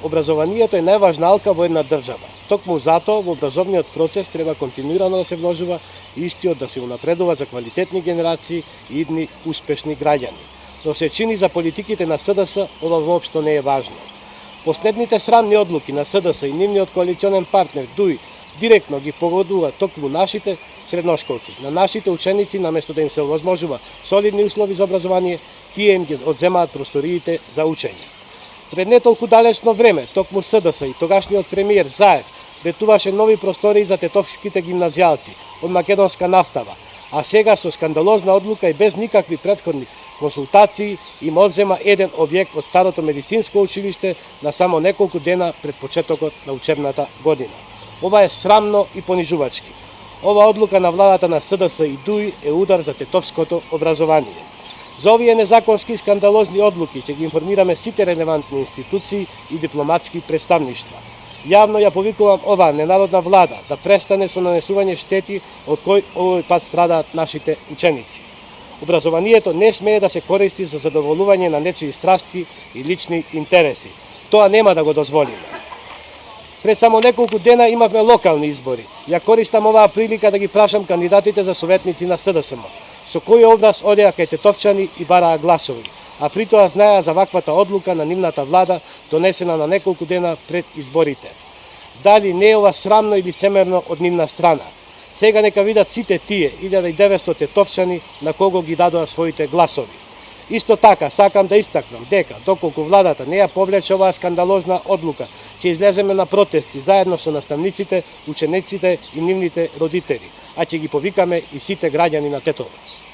Образованието е најважна алка во една држава. Токму затоа во образовниот процес треба континуирано да се вложува и истиот да се унапредува за квалитетни генерации и идни успешни граѓани. Но се чини за политиките на СДС ова воопшто не е важно. Последните срамни одлуки на СДС и нивниот коалиционен партнер ДУИ директно ги погодува токму нашите средношколци, на нашите ученици, наместо да им се овозможува солидни услови за образование, тие им ги одземаат просториите за учење. Пред не толку далечно време, токму СДС и тогашниот премиер Заев ветуваше нови простории за тетовските гимназијалци од македонска настава, а сега со скандалозна одлука и без никакви претходни консултации им одзема еден објект од старото медицинско училиште на само неколку дена пред почетокот на учебната година. Ова е срамно и понижувачки. Ова одлука на владата на СДС и ДУИ е удар за тетовското образование. За овие незаконски и скандалозни одлуки ќе ги информираме сите релевантни институции и дипломатски представништва. Јавно ја повикувам оваа ненародна влада да престане со нанесување штети од кој овој пат страдаат нашите ученици. Образованието не смее да се користи за задоволување на нечии страсти и лични интереси. Тоа нема да го дозволиме. Пред само неколку дена имавме локални избори. Ја користам оваа прилика да ги прашам кандидатите за советници на СДСМ. Со кој образ одеа кај тетовчани и бараа гласови, а притоа знаеа за ваквата одлука на нивната влада, донесена на неколку дена пред изборите. Дали не е ова срамно и лицемерно од нивна страна? Сега нека видат сите тие 1900 тетовчани на кого ги дадоа своите гласови. Исто така, сакам да истакнам дека, доколку владата не ја повлече оваа скандалозна одлука, ќе излеземе на протести заедно со наставниците, учениците и нивните родители, а ќе ги повикаме и сите граѓани на Тетово.